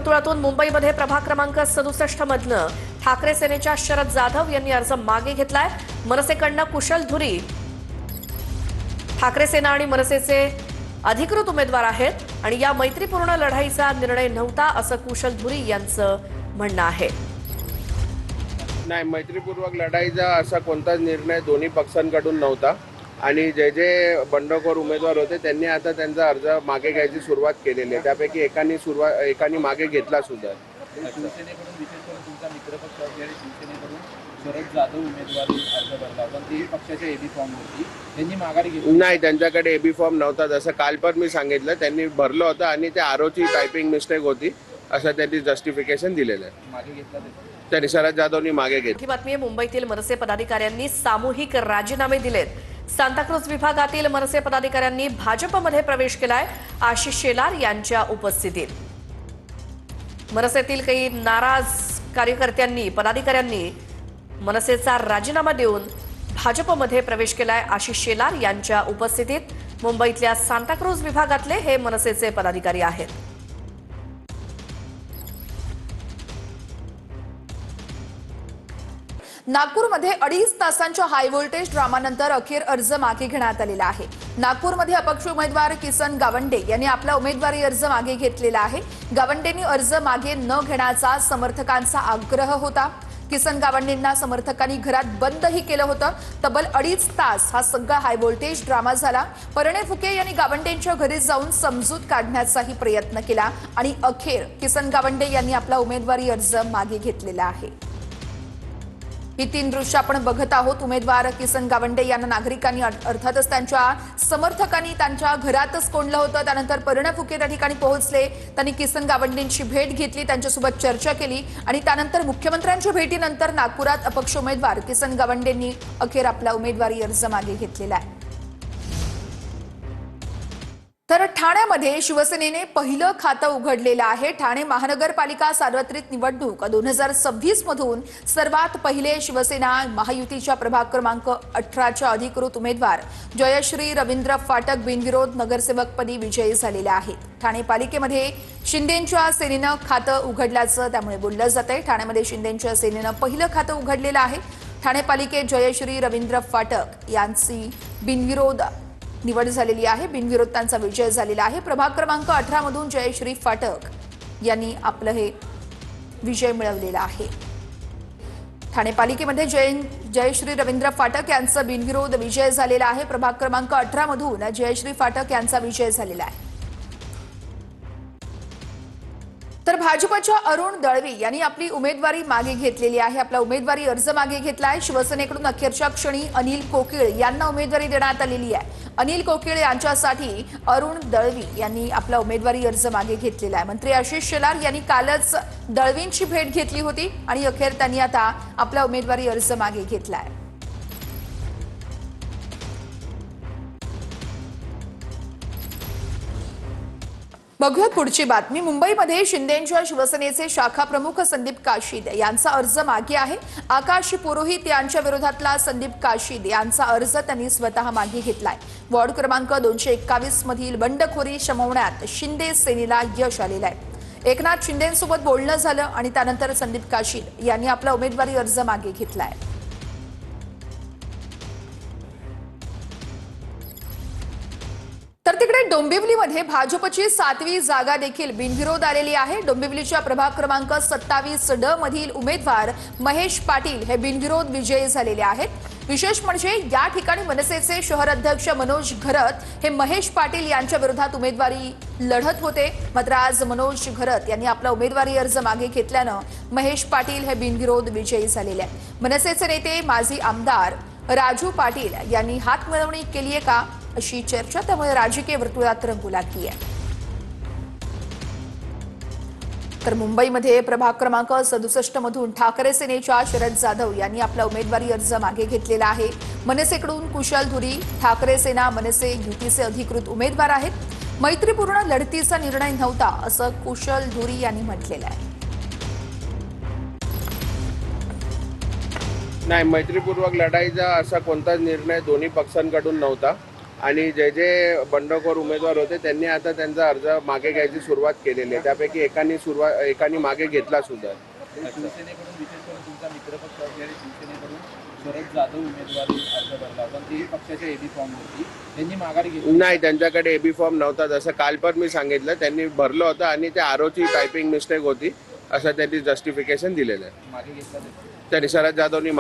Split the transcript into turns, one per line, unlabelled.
वर्तुळातून मुंबईमध्ये प्रभाग क्रमांक 67 मधनं ठाकरे सेनेच्या शरद जाधव यांनी अर्ज मागे घेतलाय। मनसेकडनं कुशल धुरी ठाकरे सेना आणि मनसेचे अधिकृत उमेदवार आहेत आणि या मैत्रीपूर्ण लढाईचा निर्णय नव्हता असं कुशल धुरी यांचं म्हणणं आहे।
नाही, मैत्रीपूर्वक लढाईचा असा कोणताच निर्णय दोन्ही पक्षांकडून नव्हता आणि जे जे बंडखोर उमेदवार होते त्यांनी आता त्यांचा अर्ज मागे घ्यायची सुरुवात केलेली आहे। त्यापैकी एकाने मागे घेतला सुद्धा।
शिवसेनेकडून विशेष करून तुमचा मित्रपक्ष असलेल्या शिवसेनेकडून शरद जाधव उमेदवारी अर्ज भरला होता, ती पक्षाच्या एबी फॉर्म होती, त्यांनी माघारी घेतली
नाही, त्यांच्याकडे एबी फॉर्म नव्हता। जसं काल पण मी सांगितलं, त्यांनी भरलं होतं आणि त्या आरोची टायपिंग मिस्टेक होती असं त्यांनी जस्टिफिकेशन दिलेलं आहे।
मागे घेतला
त्यांनी शरद जाधवनी मागे घेतली।
ही बातमी आहे, मुंबईतील मनसे पदाधिकाऱ्यांनी सामूहिक राजीनामे दिलेत। सांताक्रूज विभागातील मनसे पदाधिकाऱ्यांनी भाजपमध्ये प्रवेश केलाय। आशिष शेलार यांच्या उपस्थितीत मनसेतील काही नाराज कार्यकर्त्यांनी पदाधिकाऱ्यांनी मनसेचा राजीनामा देऊन भाजपमध्ये प्रवेश केलाय। आशिष शेलार यांच्या उपस्थितीत मुंबईतल्या सांताक्रूज विभागातले हे मनसेचे पदाधिकारी आहेत।
नागपूरमध्ये 2.5 तासांच्या हाय व्होल्टेज ड्रामानंतर अखेर अर्ज मागे घेण्यात आलेला आहे। नागपूरमध्ये अपक्ष उमेदवार किसन गावंडे यांनी आपला उमेदवारी अर्ज मागे घेतलेला आहे। गावंडेंनी अर्ज मागे न घेण्याचा समर्थकांचा आग्रह होता। किसन गावंडेंना समर्थकांनी घरात बंदही केलं होतं। तब्बल 2.5 तास हा सगळा हाय व्होल्टेज ड्रामा झाला। परिणय फुके यांनी गावंडेंच्या घरी जाऊन समजूत काढण्याचाही प्रयत्न केला आणि अखेर किसन गावंडे यांनी आपला उमेदवारी अर्ज मागे घेतलेला आहे। ही 3 दृश्य आपण बघत आहोत। उमेदवार किसन गावंडे यांना नागरिकांनी अर्थातच त्यांच्या समर्थकांनी त्यांच्या घरातच कोंडलं होतं। त्यानंतर परिणय फुके त्या ठिकाणी पोहोचले, त्यांनी किसन गावंडेंची भेट घेतली, त्यांच्यासोबत चर्चा केली आणि त्यानंतर मुख्यमंत्र्यांच्या भेटीनंतर नागपुरात अपक्ष उमेदवार किसन गावंडेंनी अखेर आपला उमेदवारी अर्ज मागे घेतलेला आहे। तर ठाण्यामध्ये शिवसेनेने पहिलं खातं उघडलेलं आहे। ठाणे महानगरपालिका सार्वत्रिक निवडणूक 2026 मधून सर्वात पहिले शिवसेना महायुतीच्या प्रभाग क्रमांक 18च्या अधिकृत उमेदवार जयश्री रवींद्र फाटक बिनविरोध नगरसेवकपदी विजयी झालेले आहेत। ठाणे पालिकेमध्ये शिंदेंच्या सेनेनं खातं उघडल्याचं त्यामुळे बोललं जातंय। ठाण्यामध्ये शिंदेंच्या सेनेनं पहिलं खातं उघडलेलं आहे। ठाणे पालिकेत जयश्री रवींद्र फाटक यांची बिनविरोध निवड झालेली आहे। बिनविरोध त्यांचा विजय झालेला आहे। प्रभाग क्रमांक 18 मधून जयश्री फाटक यांनी आपलं हे विजय मिळवलेला आहे। ठाणे पालिकेमध्ये जयश्री रवींद्र फाटक यांचा बिनविरोध विजय झालेला आहे। प्रभाग क्रमांक 18 मधून जयश्री फाटक यांचा विजय झालेला आहे। तर भाजपच्या अरुण दळवी यांनी आपली उमेदवारी मागे घेतलेली आहे। आपला उमेदवारी अर्ज मागे घेतलाय। शिवसेनेकडून अखेरच्या क्षणी अनिल कोकिळ यांना उमेदवारी देण्यात आलेली आहे। अनिल कोकिळ यांच्यासाठी अरुण दळवी यांनी आपला उमेदवारी अर्ज मागे घेतलेला आहे। मंत्री आशिष शेलार यांनी कालच दळवींची भेट घेतली होती आणि अखेर त्यांनी आता आपला उमेदवारी अर्ज मागे घेतलाय। बघूयात पुढची बातमी। मुंबईमध्ये शिंदेंच्या शिवसेनेचे शाखा प्रमुख संदीप काशीद यांचा अर्ज मागे आहे। आकाश पुरोहित यांच्या विरोधातला संदीप काशीद यांचा अर्ज त्यांनी स्वतः मागे घेतलाय। वॉर्ड क्रमांक 221 मधील बंडखोरी शमवण्यात शिंदे सेनेला यश आलेलं आहे। एकनाथ शिंदेंसोबत बोलणं झालं आणि त्यानंतर संदीप काशीद यांनी आपला उमेदवारी अर्ज मागे घेतलाय। तर तिकडे डोंबिवलीमध्ये भाजपची 7वी जागा देखील बिनविरोध आलेली आहे। डोंबिवलीच्या प्रभाग क्रमांक 27D मधील उमेदवार महेश पाटील हे बिनविरोध विजयी झालेले आहेत। विशेष म्हणजे या ठिकाणी मनसेचे शहर अध्यक्ष मनोज घरत हे महेश पाटील यांच्या विरोधात उमेदवारी लढत होते। मात्र आज मनोज घरत यांनी आपला उमेदवारी अर्ज मागे घेतल्यानं महेश पाटील हे बिनविरोध विजयी झालेले आहेत। मनसेचे नेते माजी आमदार राजू पाटील यांनी हातमिळवणी केली आहे का अशी चर्चा त्यामुळे राजकीय वर्तुळात रंगू लागली आहे। तर मुंबईमध्ये प्रभाग क्रमांक 67 मधून ठाकरे सेनेच्या शरद जाधव यांनी आपला उमेदवारी अर्ज मागे घेतलेला आहे। मनसेकडून कुशल धुरी ठाकरे सेना मनसे युतीचे अधिकृत उमेदवार आहेत। मैत्रीपूर्ण लढतीचा निर्णय नव्हता असं कुशल धुरी यांनी म्हटलेलं आहे।
नाही, मैत्रीपूर्वक लढाईचा असा कोणताच निर्णय दोन्ही पक्षांकडून नव्हता आणि जे जे बंडखोर उमेदवार होते त्यांनी आता त्यांचा अर्ज मागे घ्यायची सुरुवात केलेली आहे. त्यापैकी एकाने मागे घेतला सुद्धा.
शिवसेनेकडून विशेष करून तुमचा मित्रपक्ष असलेल्या शिवसेनेकडून शरद जाधव उमेदवारी अर्ज भरला होता. तेही पक्षाच्या एबी फॉर्मवरती त्यांनी माघारी घेतली.
नाही, त्यांच्याकडे एबी फॉर्म नव्हता. जसं काल पण मी सांगितलं, त्यांनी भरलं होतं आणि त्या आरोची टायपिंग मिस्टेक होती असं त्यांनी जस्टिफिकेशन दिलेलं आहे.
मागे घेतला
त्यांनी शरद जाधवनी